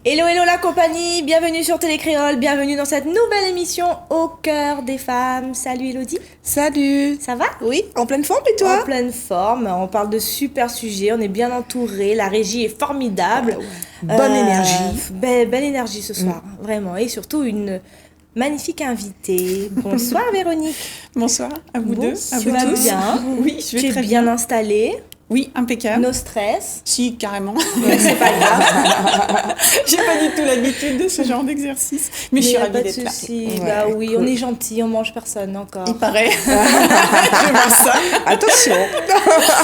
Hello, hello la compagnie, bienvenue sur Télécréole, bienvenue dans cette nouvelle émission Au cœur des femmes. Salut Elodie, Salut. ça va? Oui, en pleine forme et toi? En pleine forme, on parle de super sujets, on est bien entouré, la régie est formidable. Bonne énergie. Belle énergie ce soir, vraiment, et surtout une magnifique invitée. Bonsoir Véronique. Bonsoir à vous deux, à Tu vous vas tous. bien? Oui, je vais Tu es très bien bien. installée, Oui, impeccable. no stress, Si, carrément. c'est pas grave. J'ai pas du tout l'habitude de ce genre d'exercice, mais je suis y a ravie pas de d'être là. souci. Ouais, Bah oui, cool. on est gentil, on mange personne encore. Il paraît. Je vais voir ça. Attention.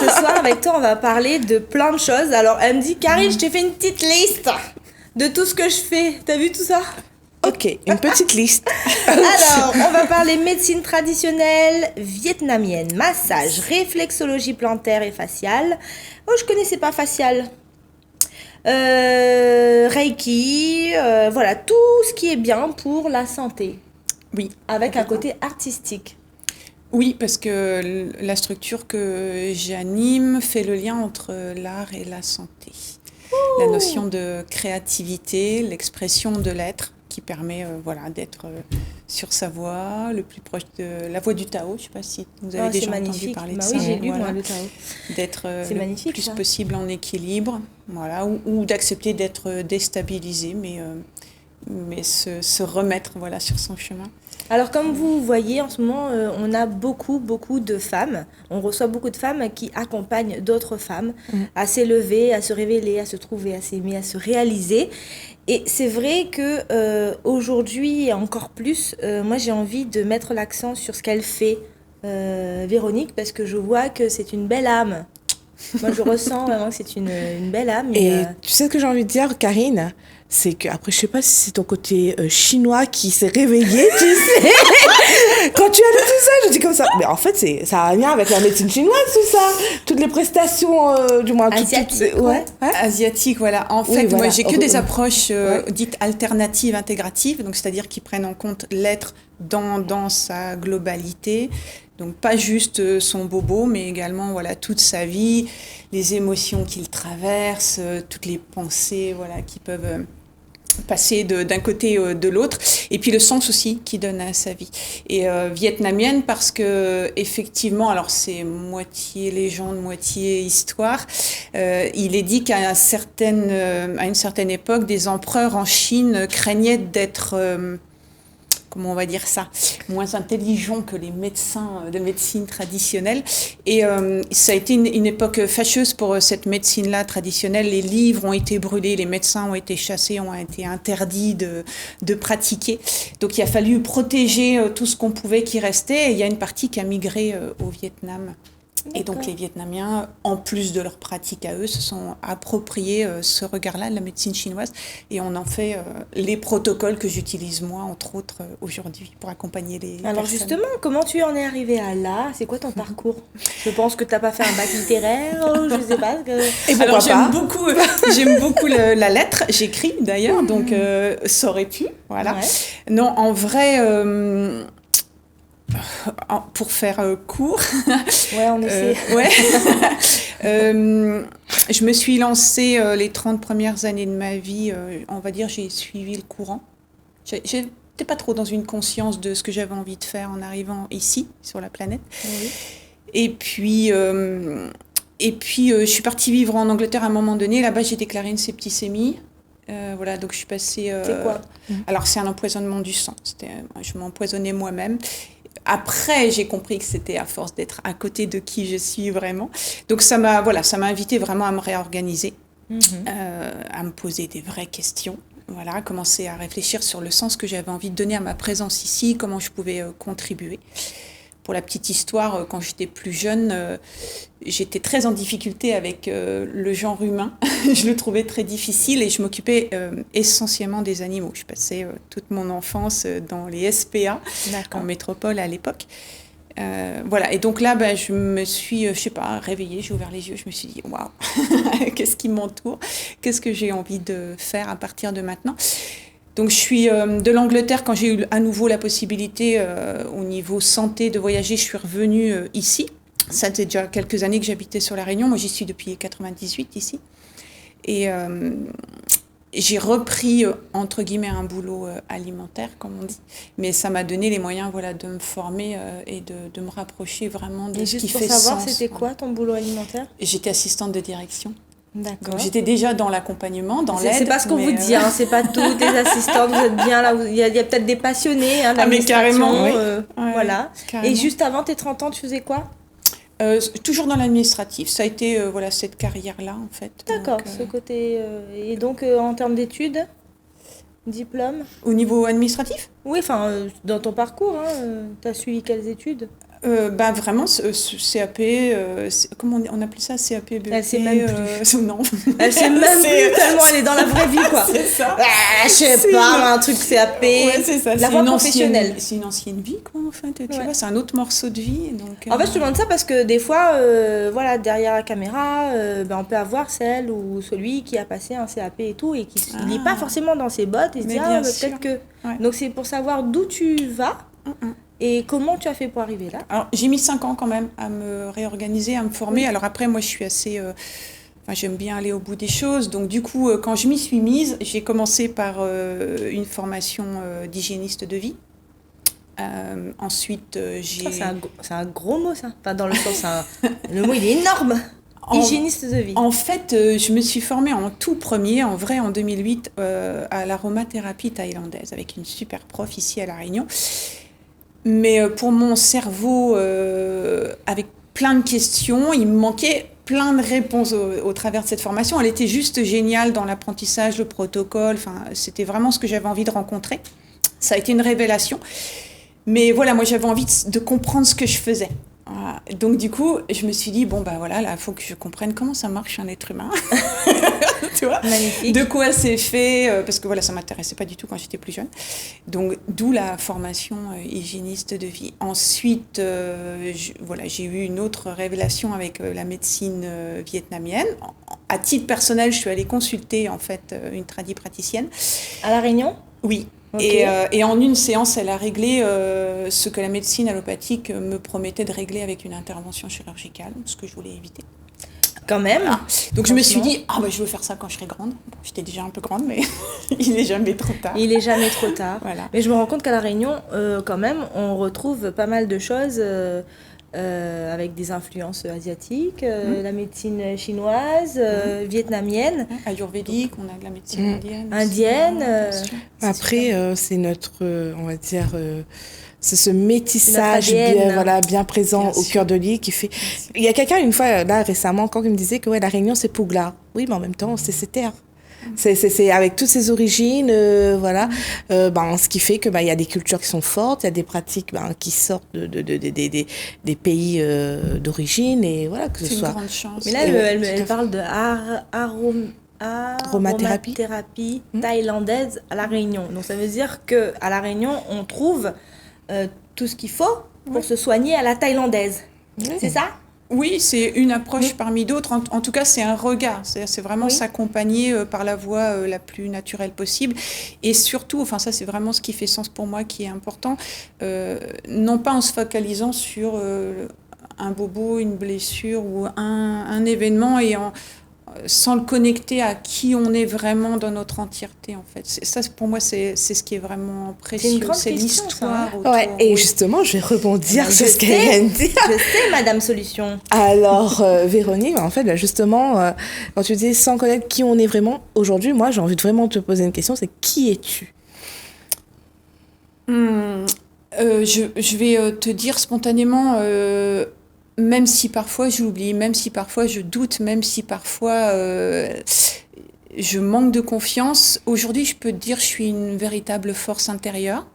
Ce soir, avec toi, on va parler de plein de choses. Alors, elle me dit, Karine, je t'ai fait une petite liste de tout ce que je fais. T'as vu tout ça? Ok, une petite liste. Alors, on va parler médecine traditionnelle vietnamienne, massage, réflexologie plantaire et faciale. Oh, je connaissais pas facial. Reiki, voilà, tout ce qui est bien pour la santé, Oui. avec un côté artistique. Oui, parce que la structure que j'anime fait le lien entre l'art et la santé. La notion de créativité, l'expression de l'être, qui permet voilà, d'être sur sa voie, le plus proche de la voie du Tao. Je ne sais pas si vous avez Oh, c'est déjà entendu magnifique. parler Bah de oui, ça. j'ai lu, moi, Voilà. le Tao. D'être C'est le magnifique, plus ça. possible en équilibre, voilà, ou d'accepter d'être déstabilisé, mais se remettre voilà, sur son chemin. Alors, comme vous voyez, en ce moment, on a beaucoup de femmes. On reçoit beaucoup de femmes qui accompagnent d'autres femmes à s'élever, à se révéler, à se trouver, à s'aimer, à se réaliser. Et c'est vrai que aujourd'hui, et encore plus, moi, j'ai envie de mettre l'accent sur ce qu'elle fait, Véronique, parce que je vois que c'est une belle âme. Moi, je ressens vraiment que c'est une belle âme. Et tu sais ce que j'ai envie de dire, Karine? C'est que, après, je sais pas si c'est ton côté chinois qui s'est réveillé, tu sais. Quand tu as dit tout ça, je dis comme ça. Mais en fait, ça a un lien avec la médecine chinoise, tout ça. Toutes les prestations, du moins. Asiatique, ouais. Hein? Asiatique, voilà. En Oui, fait, voilà. moi, j'ai que des approches Ouais. dites alternatives, intégratives, donc c'est-à-dire qui prennent en compte l'être dans sa globalité. Donc pas juste son bobo, mais également voilà toute sa vie, les émotions qu'il traverse, toutes les pensées voilà qui peuvent passer d'un côté de l'autre, et puis le sens aussi qu'il donne à sa vie. Et vietnamienne parce que effectivement, alors c'est moitié légende, moitié histoire. Il est dit qu'à une certaine époque, des empereurs en Chine craignaient d'être comment on va dire ça, moins intelligents que les médecins de médecine traditionnelle. Et ça a été une époque fâcheuse pour cette médecine-là traditionnelle. Les livres ont été brûlés, les médecins ont été chassés, ont été interdits de pratiquer. Donc il a fallu protéger tout ce qu'on pouvait qui restait. Et il y a une partie qui a migré au Vietnam. Et donc les Vietnamiens, en plus de leur pratique à eux, se sont appropriés ce regard-là de la médecine chinoise, et on en fait les protocoles que j'utilise moi, entre autres, aujourd'hui, pour accompagner les Alors personnes. justement, comment tu en es arrivée à là? C'est quoi ton parcours? Je pense que t'as pas fait un bac littéraire, je sais pas. Et pourquoi Alors pas? j'aime beaucoup la lettre, j'écris d'ailleurs, donc ça aurait pu, voilà. Ouais. Non, en vrai... pour faire court, Ouais, on essaie. ouais. Je me suis lancée les 30 premières années de ma vie, on va dire, j'ai suivi le courant. J'étais pas trop dans une conscience de ce que j'avais envie de faire en arrivant ici, sur la planète. Oui. Et puis, je suis partie vivre en Angleterre à un moment donné. Là-bas, j'ai déclaré une septicémie. Voilà, donc je suis passée... C'est quoi? Alors, c'est un empoisonnement du sang. Je m'empoisonnais moi-même. Après, j'ai compris que c'était à force d'être à côté de qui je suis vraiment. Donc, ça m'a invité vraiment à me réorganiser, à me poser des vraies questions. Voilà, commencer à réfléchir sur le sens que j'avais envie de donner à ma présence ici, comment je pouvais contribuer. Pour la petite histoire, quand j'étais plus jeune, j'étais très en difficulté avec le genre humain. Je le trouvais très difficile et je m'occupais essentiellement des animaux. Je passais toute mon enfance dans les SPA en métropole à l'époque. Voilà, et donc là, je me suis, réveillée, j'ai ouvert les yeux, je me suis dit, waouh, qu'est-ce qui m'entoure? Qu'est-ce que j'ai envie de faire à partir de maintenant? Donc je suis de l'Angleterre, quand j'ai eu à nouveau la possibilité au niveau santé de voyager, je suis revenue ici. Ça fait déjà quelques années que j'habitais sur La Réunion. Moi, j'y suis depuis 98 ici. Et j'ai repris, entre guillemets, un boulot alimentaire, comme on dit. Mais ça m'a donné les moyens voilà, de me former et de me rapprocher vraiment de Et ce qui juste fait pour savoir, sens. c'était quoi ton boulot alimentaire? J'étais assistante de direction. D'accord. Donc j'étais déjà dans l'accompagnement, dans l'aide. C'est pas ce qu'on vous dit, hein, c'est pas toutes les assistantes, vous êtes bien là. Il y a peut-être des passionnés, hein, mais carrément, d'administration, oui. voilà. Carrément. Et juste avant tes 30 ans, tu faisais quoi? Toujours dans l'administratif. Ça a été voilà, cette carrière-là, en fait. D'accord, Donc, ce côté. Et donc, en termes d'études, diplôme? Au niveau administratif? Oui, enfin, dans ton parcours, tu as suivi quelles études? Vraiment, CAP, comment on appelait ça, CAP, BEP, Elle sait même plus. Non. Elle sait même plus tellement elle est dans la vraie vie, quoi. C'est ça. Je sais pas, un truc CAP. Ouais, c'est ça. La voie professionnelle. C'est une ancienne vie, quoi, en fait. Tu Ouais. vois, c'est un autre morceau de vie. Donc, En fait, je te demande ça parce que des fois, voilà, derrière la caméra, on peut avoir celle ou celui qui a passé un CAP et tout et qui ne lit pas forcément dans ses bottes et se Mais dit, bien peut-être sûr. que. Ouais. Donc, c'est pour savoir d'où tu vas et comment tu as fait pour arriver là. Alors, j'ai mis 5 ans quand même à me réorganiser, à me former. Alors après, moi, je suis assez... j'aime bien aller au bout des choses. Donc, du coup, quand je m'y suis mise, j'ai commencé par une formation d'hygiéniste de vie. Ensuite, j'ai... C'est un gros mot, ça. Enfin, dans le sens, le mot, il est énorme. Hygiéniste de vie. En fait, je me suis formée en tout premier, en vrai, en 2008, à l'aromathérapie thaïlandaise, avec une super prof ici à La Réunion. Mais pour mon cerveau, avec plein de questions, il me manquait plein de réponses au travers de cette formation. Elle était juste géniale dans l'apprentissage, le protocole. Enfin, c'était vraiment ce que j'avais envie de rencontrer. Ça a été une révélation. Mais voilà, moi, j'avais envie de comprendre ce que je faisais. Voilà. Donc, du coup, je me suis dit, bon, ben voilà, là, il faut que je comprenne comment ça marche un être humain. Tu vois ? Magnifique. De quoi c'est fait, parce que voilà, ça ne m'intéressait pas du tout quand j'étais plus jeune. Donc, d'où la formation hygiéniste de vie. Ensuite, j'ai eu une autre révélation avec la médecine vietnamienne. À titre personnel, je suis allée consulter, en fait, une tradipraticienne. À La Réunion ? Oui. Okay. Et en une séance, elle a réglé ce que la médecine allopathique me promettait de régler avec une intervention chirurgicale, ce que je voulais éviter. Quand même. Voilà. Donc je me suis dit, je veux faire ça quand je serai grande. Bon, j'étais déjà un peu grande, mais il n'est jamais trop tard. Il n'est jamais trop tard. Voilà. Mais je me rends compte qu'à La Réunion, quand même, on retrouve pas mal de choses avec des influences asiatiques, la médecine chinoise, vietnamienne. Ayurvédique, on a de la médecine indienne. Indienne. Après, c'est notre, on va dire, c'est ce métissage bien présent au cœur de l'île qui fait... Il y a quelqu'un une fois, là récemment, encore qui me disait que La Réunion, c'est Pougla. Oui, mais en même temps, c'est ses terres. C'est avec toutes ses origines, ce qui fait que il y a des cultures qui sont fortes, il y a des pratiques qui sortent des pays d'origine et voilà que ce soit. C'est une grande chance. Mais là, elle parle de aromathérapie thaïlandaise à La Réunion. Donc ça veut dire que à La Réunion, on trouve tout ce qu'il faut pour se soigner à la thaïlandaise. C'est ça ? Oui, c'est une approche parmi d'autres. En tout cas, c'est un regard. C'est vraiment s'accompagner par la voie la plus naturelle possible. Et surtout, ça, c'est vraiment ce qui fait sens pour moi, qui est important. Non pas en se focalisant sur un bobo, une blessure ou un événement et sans le connecter à qui on est vraiment dans notre entièreté, en fait. Ça, pour moi, c'est ce qui est vraiment précieux. C'est l'histoire. Et justement, je vais rebondir sur ce qu'elle vient de dire. Je sais, Madame Solution. Alors, Véronique, en fait, justement, quand tu dis sans connaître qui on est vraiment, aujourd'hui, moi, j'ai envie de vraiment te poser une question, c'est qui es-tu ? Je vais te dire spontanément... même si parfois je l'oublie, même si parfois je doute, même si parfois je manque de confiance, aujourd'hui je peux te dire que je suis une véritable force intérieure.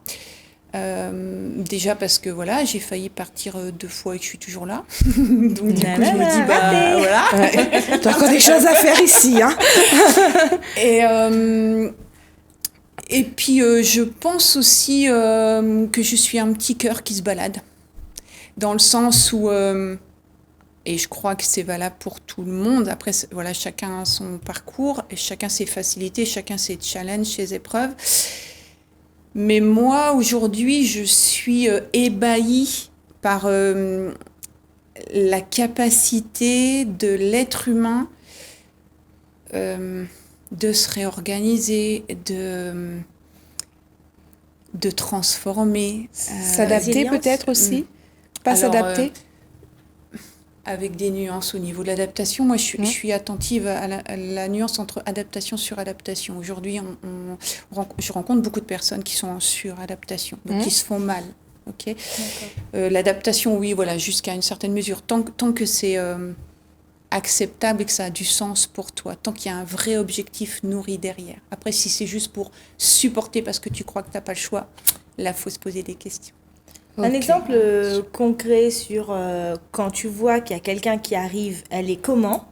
Déjà parce que voilà, j'ai failli partir 2 fois et que je suis toujours là. Donc du coup je me dis voilà. T'as encore des choses à faire ici, hein. Et puis je pense aussi que je suis un petit cœur qui se balade. Dans le sens où, et je crois que c'est valable pour tout le monde, après, voilà, chacun a son parcours, et chacun ses facilités, chacun ses challenges, ses épreuves. Mais moi, aujourd'hui, je suis ébahie par la capacité de l'être humain de se réorganiser, de transformer. S'adapter résilience. peut-être aussi. Pas Alors, s'adapter. avec des nuances au niveau de l'adaptation. Moi, je suis attentive à la nuance entre adaptation, suradaptation. Aujourd'hui, je rencontre beaucoup de personnes qui sont en suradaptation, donc qui se font mal. Ok. L'adaptation, oui, voilà, jusqu'à une certaine mesure. Tant que c'est acceptable et que ça a du sens pour toi, tant qu'il y a un vrai objectif nourri derrière. Après, si c'est juste pour supporter parce que tu crois que tu n'as pas le choix, là, il faut se poser des questions. Un Ok. exemple concret sur quand tu vois qu'il y a quelqu'un qui arrive, elle est comment,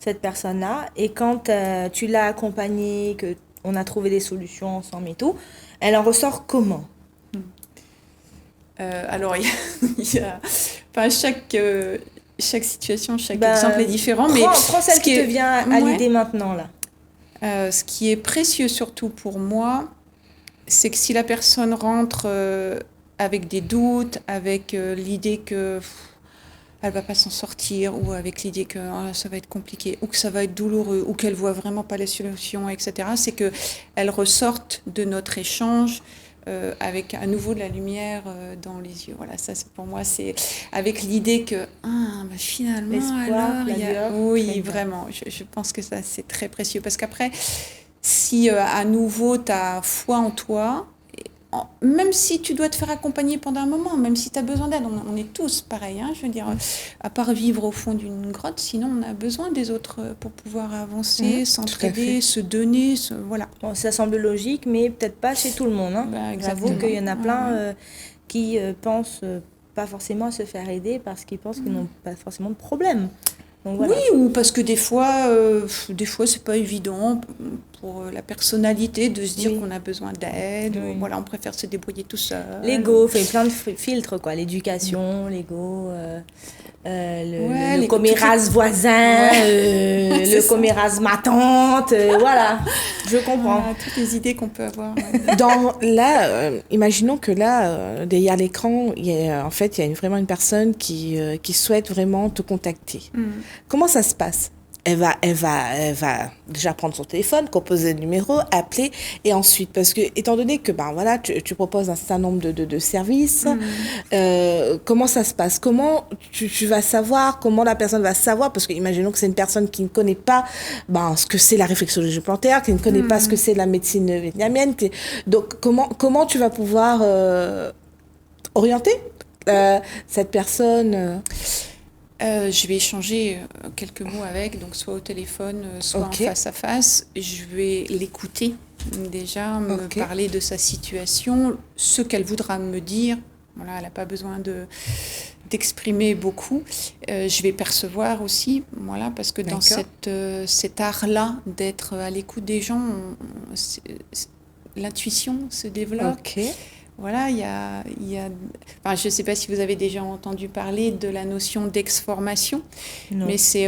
cette personne-là, et quand tu l'as accompagnée, que on a trouvé des solutions ensemble et tout, elle en ressort comment? Alors, enfin, chaque situation, chaque Ben, exemple est différent, mais prends celle ce qui te vient à ouais, l'idée maintenant, là. ce qui est précieux surtout pour moi, c'est que si la personne rentre avec des doutes, avec l'idée que elle va pas s'en sortir, ou avec l'idée que ça va être compliqué, ou que ça va être douloureux, ou qu'elle voit vraiment pas les solutions, etc., c'est que elle ressorte de notre échange avec à nouveau de la lumière dans les yeux. Voilà, ça c'est pour moi, c'est avec l'idée que finalement, L'espoir, alors, la lueur, très oui, bien. vraiment, je pense que ça c'est très précieux, parce qu'après, si à nouveau tu as foi en toi, même si tu dois te faire accompagner pendant un moment, même si tu as besoin d'aide, on est tous pareils, hein, je veux dire, à part vivre au fond d'une grotte, sinon on a besoin des autres pour pouvoir avancer, s'entraider, se donner, voilà. Bon, ça semble logique, mais peut-être pas chez tout le monde, hein. Bah, J'avoue exactement. qu'il y en a plein Ouais. qui pensent pas forcément à se faire aider parce qu'ils pensent qu'ils n'ont pas forcément de problème. Donc voilà. Oui, ou parce que des fois c'est pas évident pour la personnalité de se dire Oui. qu'on a besoin d'aide, Oui. ou voilà, on préfère se débrouiller tout seul. L'ego fait plein de filtres, quoi. L'éducation, l'ego, Ouais, le les- comméras voisin, C'est le ça. comméras ma tante, voilà. Je comprends. Voilà, toutes les idées qu'on peut avoir. Ouais. Imaginons que là, derrière l'écran, en fait, il y a vraiment une personne qui souhaite vraiment te contacter. Comment ça se passe? Elle va déjà prendre son téléphone, composer le numéro, appeler, et ensuite, parce que, étant donné que, ben voilà, tu proposes un certain nombre de services, comment ça se passe? Comment tu vas savoir, comment la personne va savoir, parce que imaginons que c'est une personne qui ne connaît pas, ben, ce que c'est la réflexologie plantaire, qui ne connaît pas ce que c'est la médecine vietnamienne, donc comment tu vas pouvoir orienter cette personne Je vais échanger quelques mots avec, donc soit au téléphone, soit Ok. en face à face. Je vais l'écouter déjà, me Ok. parler de sa situation, ce qu'elle voudra me dire. Voilà, elle n'a pas besoin d'exprimer beaucoup. Je vais percevoir aussi, voilà, parce que dans D'accord. cet art-là d'être à l'écoute des gens, l'intuition se développe. Ok. Voilà, il y a enfin, je ne sais pas si vous avez déjà entendu parler de la notion d'exformation, Non. mais c'est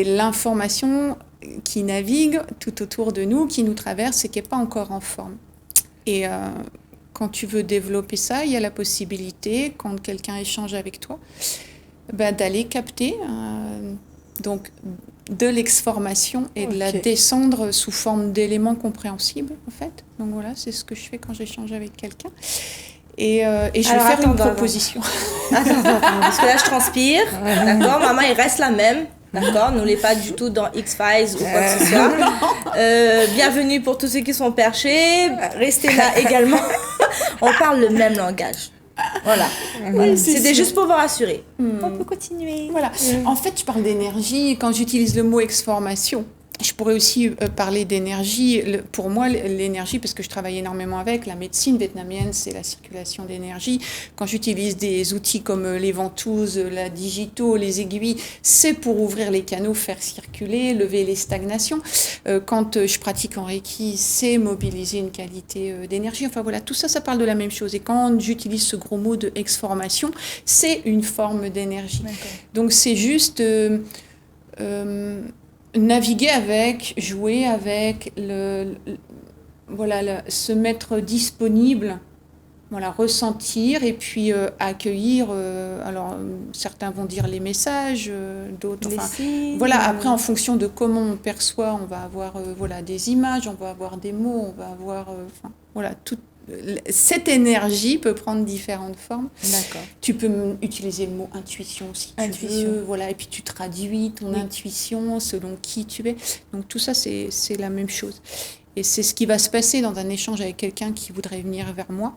l'information qui navigue tout autour de nous, qui nous traverse et qui n'est pas encore en forme. Et quand tu veux développer ça, il y a la possibilité, quand quelqu'un échange avec toi, d'aller capter donc de l'exformation et de la Ok. descendre sous forme d'éléments compréhensibles, en fait. Donc voilà, c'est ce que je fais quand j'échange avec quelqu'un. Et je vais Alors, faire attends, une proposition. Attends, parce que là, je transpire. D'accord, maman, il reste la même. D'accord, nous l'est pas du tout dans X-Files ou quoi que ce soit. Bienvenue pour tous ceux qui sont perchés. Restez là également. On parle le même langage. Voilà. Oui, c'est C'était sûr. juste pour vous rassurer. On peut continuer. Voilà. En fait, je parle d'énergie. Quand j'utilise le mot exformation, je pourrais aussi parler d'énergie. Pour moi, l'énergie, parce que je travaille énormément avec, la médecine vietnamienne, c'est la circulation d'énergie. Quand j'utilise des outils comme les ventouses, la digito, les aiguilles, c'est pour ouvrir les canaux, faire circuler, lever les stagnations. Quand je pratique en Reiki, c'est mobiliser une qualité d'énergie. Enfin voilà, tout ça, ça parle de la même chose. Et quand j'utilise ce gros mot de exformation, c'est une forme d'énergie. D'accord. Donc c'est juste naviguer avec, jouer avec, voilà, se mettre disponible Voilà, ressentir et puis accueillir. Alors, certains vont dire les messages, d'autres. Les Enfin, signes, voilà, après, en fonction de comment on perçoit, on va avoir voilà, des images, on va avoir des mots, on va avoir. Enfin, voilà, cette énergie peut prendre différentes formes. D'accord. Tu peux utiliser le mot intuition si tu Intuition. veux. Voilà, et puis tu traduis ton intuition selon qui tu es. Donc, tout ça, c'est la même chose. Et c'est ce qui va se passer dans un échange avec quelqu'un qui voudrait venir vers moi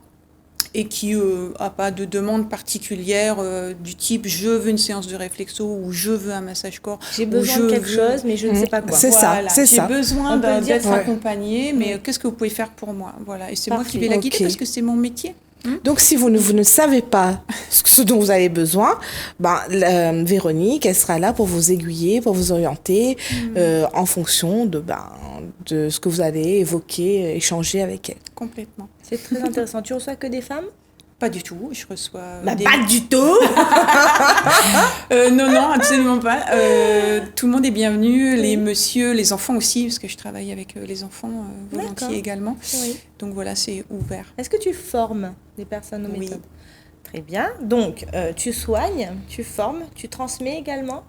et qui n'a pas de demande particulière du type je veux une séance de réflexo ou je veux un massage corps. J'ai besoin de quelque chose, mais je ne sais pas quoi. C'est ça, c'est J'ai ça. besoin On peut dire d'être ça. accompagnée, mais qu'est-ce que vous pouvez faire pour moi? Voilà. Et c'est moi qui vais la guider Ok. parce que c'est mon métier. Donc, si vous ne savez pas ce dont vous avez besoin, Véronique, elle sera là pour vous aiguiller, pour vous orienter en fonction de ce que vous allez évoquer, échanger avec elle. Complètement. C'est très intéressant. Tu reçois que des femmes? Pas du tout. Je reçois. Pas du tout. Non, absolument pas. Tout le monde est bienvenu, les messieurs, les enfants aussi, parce que je travaille avec les enfants volontiers D'accord. également. Oui. Donc voilà, c'est ouvert. Est-ce que tu formes des personnes aux Oui. méthodes? Très bien. Donc, tu soignes, tu formes, tu transmets également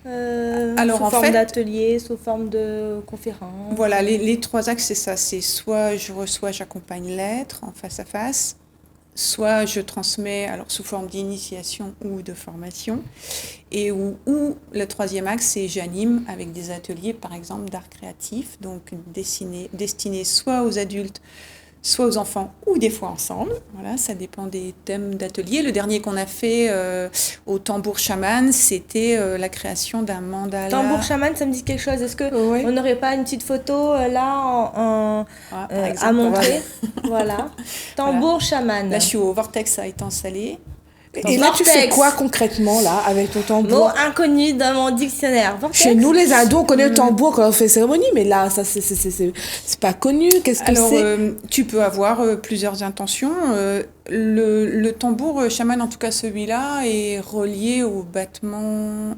Alors, sous en forme fait- d'atelier, sous forme de conférence. Voilà, les trois axes, c'est ça. C'est soit je reçois, j'accompagne l'être en face à face, soit je transmets alors sous forme d'initiation ou de formation, et ou le troisième axe, c'est j'anime avec des ateliers, par exemple, d'art créatif, donc destinés soit aux adultes, soit aux enfants, ou des fois ensemble. Voilà, ça dépend des thèmes d'atelier. Le dernier qu'on a fait au tambour chaman, c'était la création d'un mandala. Tambour chaman, ça me dit quelque chose. Est-ce que Oui. on n'aurait pas une petite photo là Voilà, par à exemple, montrer? Voilà. Tambour chaman. Là, je suis au Vortex à Étang-Salé. Et là, tu fais Vortex. quoi concrètement, là, avec ton Mot tambour? inconnu dans mon dictionnaire. Vortex. Chez nous, les hindous, on connaît le tambour quand on fait cérémonie, mais là, ça, c'est pas connu. Qu'est-ce que Alors, c'est? tu peux avoir plusieurs intentions. Le tambour chaman, en tout cas celui-là, est relié au battement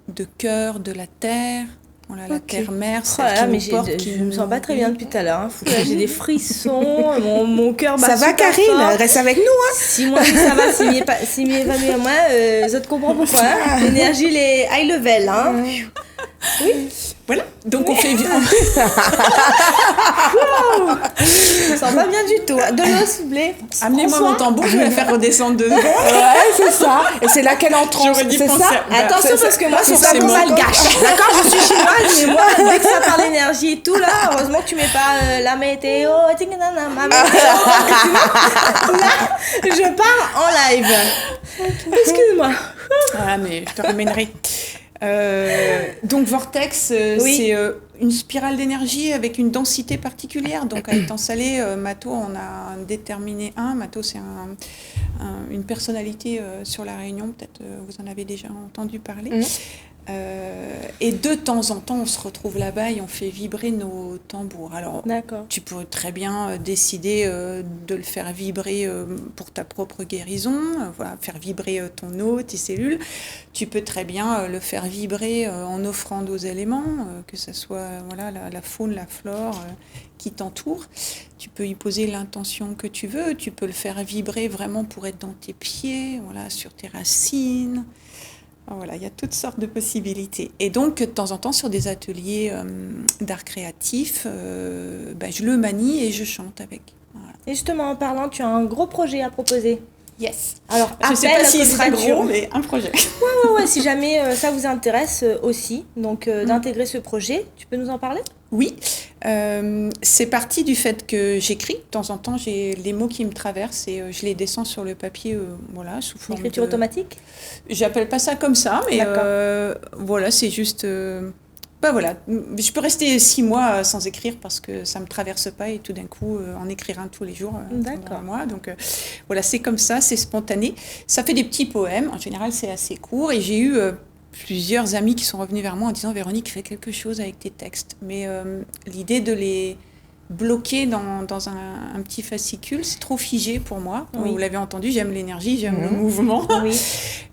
de cœur de la terre. Voilà, la Ok. terre-mère, Oh celle là là, qui mais nous porte, qui je me nous sens pas très bien nourrit. depuis tout à l'heure. Hein. Fou, là, j'ai des frissons, mon cœur bat Ça va, super Karine? fort. Reste avec nous, hein? Si moi oui, ça va, si m'y évanoui à moi, je te comprends pourquoi. Hein. L'énergie, les high level. Hein. Voilà, donc on fait... Je me sens pas bien du tout. De l'eau, s'il vous plaît. Amenez-moi mon tambour, je vais la faire redescendre de Ouais, c'est ça. Et c'est là qu'elle entre. J'aurais dû C'est penser ça? à- Attention, C'est- parce que moi, c'est c'est ça, pas mon malgache. D'accord, je suis chinoise, mais moi, dès que ça parle énergie et tout, là, heureusement que tu mets pas la météo. Ma météo. Là, je pars en live. Excuse-moi. Ah, mais je te ramènerai. Donc Vortex, Oui. c'est une spirale d'énergie avec une densité particulière. Donc à Étang-Salé, Mato, on a déterminé un. Mato, c'est une personnalité sur la Réunion, peut-être vous en avez déjà entendu parler. Et de temps en temps, on se retrouve là-bas et on fait vibrer nos tambours. Alors, D'accord. tu peux très bien décider de le faire vibrer pour ta propre guérison, voilà, faire vibrer ton eau, tes cellules. Tu peux très bien le faire vibrer en offrande aux éléments, que ce soit voilà, la faune, la flore qui t'entoure. Tu peux y poser l'intention que tu veux. Tu peux le faire vibrer vraiment pour être dans tes pieds, voilà, sur tes racines. Voilà, il y a toutes sortes de possibilités. Et donc, de temps en temps, sur des ateliers d'art créatif, je le manie et je chante avec. Voilà. Et justement, en parlant, tu as un gros projet à proposer. Yes. Alors, Je ne sais appel pas à s'il sera candidature. gros, mais un projet. Ouais, si jamais ça vous intéresse aussi, donc d'intégrer ce projet, tu peux nous en parler? Oui, c'est parti du fait que j'écris. De temps en temps, j'ai les mots qui me traversent et je les descends sur le papier, voilà, sous forme L'écriture de... automatique? J'appelle pas ça comme ça, mais D'accord. voilà, c'est juste... voilà, je peux rester 6 mois sans écrire parce que ça me traverse pas et tout d'un coup en écrire un tous les jours D'accord. pendant un mois. Donc voilà, c'est comme ça, c'est spontané. Ça fait des petits poèmes, en général c'est assez court et j'ai eu plusieurs amis qui sont revenus vers moi en disant Véronique, fais quelque chose avec tes textes. Mais l'idée de les bloquer dans un petit fascicule, c'est trop figé pour moi. Oui. Vous l'avez entendu, j'aime l'énergie, j'aime le mouvement. Oui.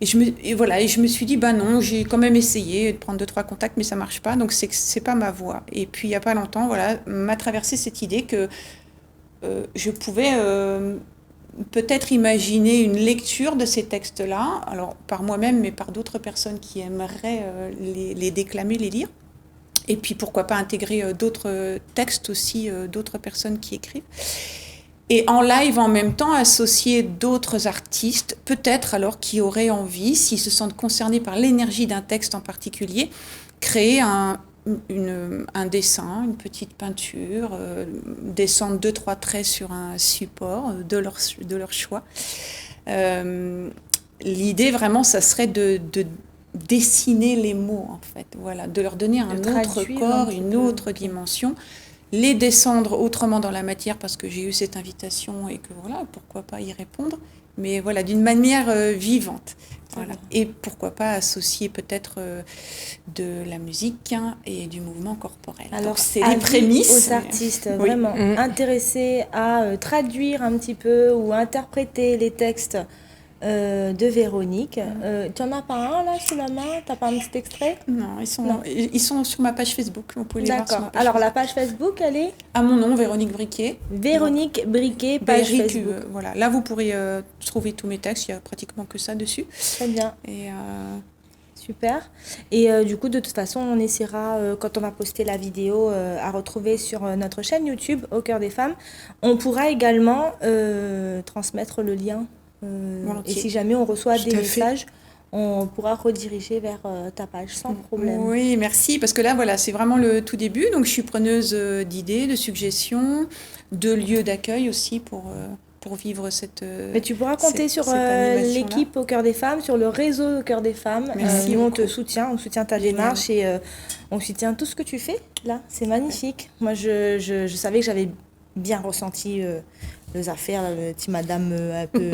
Et je me suis dit, non, j'ai quand même essayé de prendre 2-3 contacts, mais ça marche pas, donc c'est pas ma voie. Et puis, il y a pas longtemps, voilà, m'a traversé cette idée que je pouvais peut-être imaginer une lecture de ces textes-là, alors par moi-même, mais par d'autres personnes qui aimeraient les déclamer, les lire. Et puis pourquoi pas intégrer d'autres textes aussi, d'autres personnes qui écrivent. Et en live, en même temps, associer d'autres artistes, peut-être alors qui auraient envie, s'ils se sentent concernés par l'énergie d'un texte en particulier, créer un dessin, une petite peinture, descendre 2-3 traits sur un support de leur choix. L'idée vraiment, ça serait de dessiner les mots, en fait, voilà, de leur donner un autre corps, une autre dimension, les descendre autrement dans la matière parce que j'ai eu cette invitation et que voilà, pourquoi pas y répondre, mais voilà, d'une manière vivante. Voilà. Et pourquoi pas associer peut-être de la musique et du mouvement corporel. Alors, donc, c'est les prémices. Aux artistes vraiment intéressés à traduire un petit peu ou interpréter les textes de Véronique. Tu n'en as pas un là sous la main? Tu n'as pas un petit extrait? Non, ils sont sur ma page Facebook. Vous pouvez les voir sur ma page Alors Facebook. la page Facebook, elle est à mon nom, Véronique Briquet. Véronique Briquet, page Béric, Facebook. voilà. Là, vous pourrez trouver tous mes textes. Il y a pratiquement que ça dessus. Très bien. Et super. Et du coup, de toute façon, on essaiera, quand on va poster la vidéo, à retrouver sur notre chaîne YouTube, Au Cœur des Femmes. On pourra également transmettre le lien. Et si jamais on reçoit des messages, on pourra rediriger vers ta page sans problème. Oui, merci. Parce que là, voilà, c'est vraiment le tout début. Donc, je suis preneuse d'idées, de suggestions, de lieux d'accueil aussi pour vivre cette. Mais tu pourras compter sur l'équipe Au Cœur des Femmes, sur le réseau Au Cœur des Femmes. Merci. On te soutient, on soutient ta démarche et on soutient tout ce que tu fais. Là, c'est magnifique. Moi, je savais que j'avais bien ressenti les affaires, le petit madame un peu.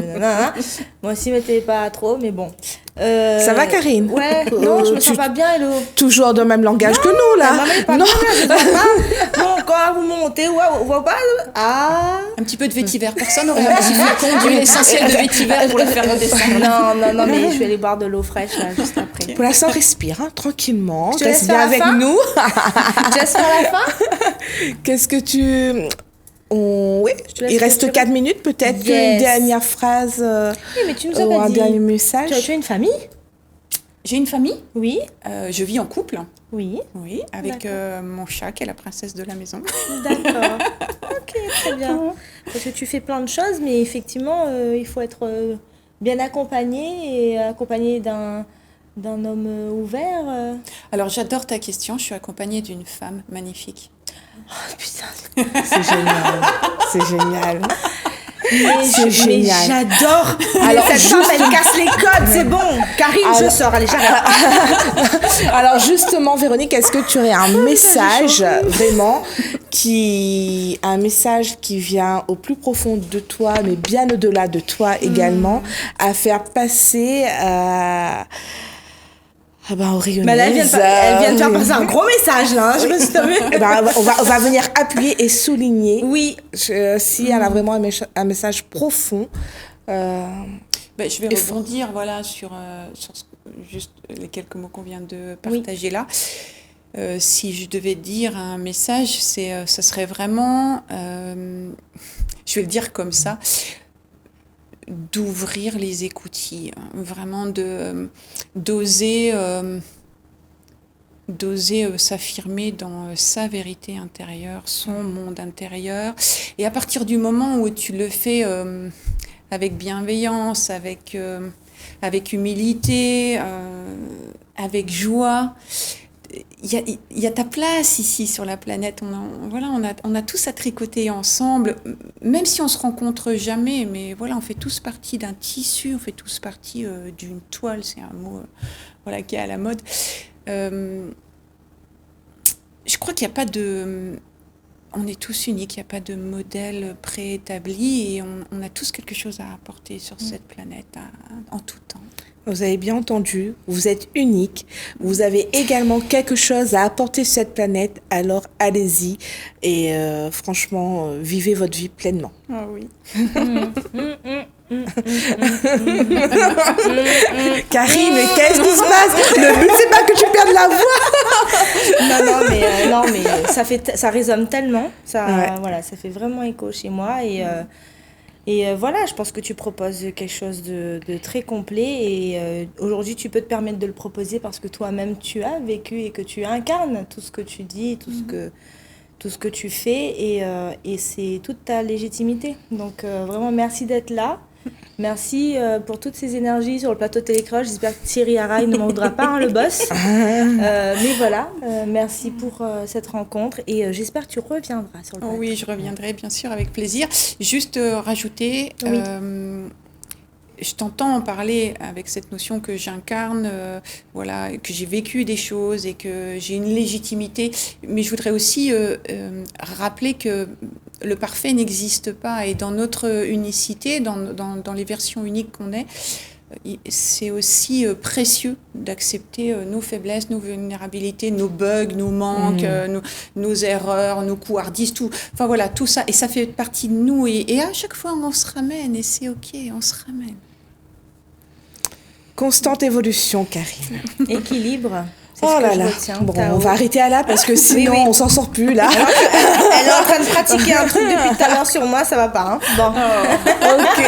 Moi aussi, mais t'es pas trop, mais bon. Ça va, Karine? Ouais, non, je me sens pas bien, Hello. Toujours dans le même langage que nous, là. Maman est pas bien, je vois pas. Bon, quand vous montez, on voit pas. Ah. Un petit peu de vétiver. Personne n'aurait un petit flacon d'huile essentielle de vétiver pour la faire redescendre. Non, mais je vais aller boire de l'eau fraîche, là, juste après. Pour l'instant, respire, hein, tranquillement. Je te laisse Reste bien faire la avec fin. nous. Tu laisses faire la fin? Qu'est-ce que tu... Oui, il reste 4 minutes, peut-être une dernière phrase Oui, mais tu nous as ou pas un dit. dernier message. Tu as une famille? J'ai une famille. Oui. Je vis en couple. Oui. Oui, avec mon chat qui est la princesse de la maison. D'accord. Ok, très bien. Parce que tu fais plein de choses, mais effectivement, il faut être bien accompagné et accompagné d'un homme ouvert. Alors, j'adore ta question. Je suis accompagnée d'une femme magnifique. Oh, putain. C'est génial. C'est génial. Mais génial. J'adore. Alors, cette femme, elle casse les codes, c'est bon. Karine, je sors. Allez, j'arrête. Alors justement, Véronique, est-ce que tu aurais un message vraiment un message qui vient au plus profond de toi, mais bien au-delà de toi également, à faire passer aux rayonneuses. Mais là, elle vient de faire passer un gros message, là. Je me suis tombée. On va venir appuyer et souligner. Oui. Si elle a vraiment un message profond. Je vais rebondir sur juste les quelques mots qu'on vient de partager là. Si je devais dire un message, ça serait vraiment, je vais le dire comme ça, d'ouvrir les écoutilles, vraiment d'oser s'affirmer dans sa vérité intérieure, son monde intérieur. Et à partir du moment où tu le fais avec bienveillance, avec humilité, avec joie, il y a ta place ici sur la planète. On a tous à tricoter ensemble, même si on se rencontre jamais, mais voilà, on fait tous partie d'un tissu, on fait tous partie d'une toile, c'est un mot qui est à la mode. Je crois qu'il n'y a pas de... On est tous uniques, il n'y a pas de modèle préétabli et on a tous quelque chose à apporter sur cette planète en tout temps. Vous avez bien entendu, vous êtes unique, vous avez également quelque chose à apporter sur cette planète, alors allez-y et franchement, vivez votre vie pleinement. Ah oui. Karine, mais qu'est-ce qui se passe? Le but, c'est pas que tu perdes la voix. non, mais ça résonne tellement, ça fait vraiment écho chez moi Et voilà, je pense que tu proposes quelque chose de très complet et aujourd'hui tu peux te permettre de le proposer parce que toi-même tu as vécu et que tu incarnes tout ce que tu dis, tout ce que tu fais et c'est toute ta légitimité. Donc vraiment merci d'être là. Merci pour toutes ces énergies sur le plateau Télécroche. J'espère que Thierry Haraï ne m'en voudra pas, hein, le boss. Mais voilà, merci pour cette rencontre et j'espère que tu reviendras sur le plateau. Oui, je reviendrai bien sûr avec plaisir. Juste rajouter, Oui. Je t'entends en parler avec cette notion que j'incarne, voilà, que j'ai vécu des choses et que j'ai une légitimité. Mais je voudrais aussi rappeler que le parfait n'existe pas et dans notre unicité, dans les versions uniques qu'on est, c'est aussi précieux d'accepter nos faiblesses, nos vulnérabilités, nos bugs, nos manques, nos erreurs, nos couardises, tout. Enfin voilà, tout ça. Et ça fait partie de nous. Et à chaque fois, on se ramène et c'est OK, on se ramène. Constante évolution, Karine. Équilibre. C'est Oh ce que là je là. retiens. Bon, Tao. on va arrêter à là parce que sinon, Oui. on s'en sort plus là. Elle est en train de pratiquer un truc depuis tout à l'heure sur moi, ça va pas. Hein. Bon. Ok.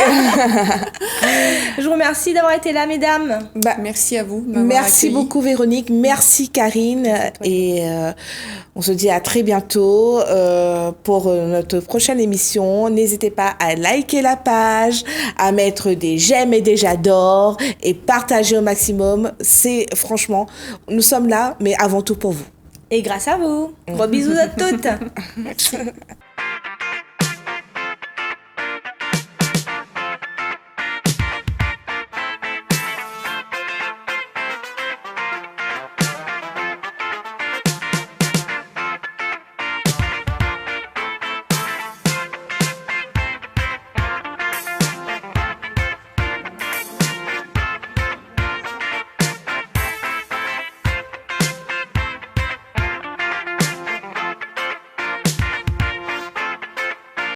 Je vous remercie d'avoir été là, mesdames. Bah, Merci à vous. de m'avoir merci accueillie. beaucoup Véronique, merci Karine et on se dit à très bientôt pour notre prochaine émission. N'hésitez pas à liker la page, à mettre des j'aime et des j'adore et partager au maximum. C'est franchement, nous sommes là, mais avant tout pour vous. Et grâce à vous. Gros bisous à toutes. Merci.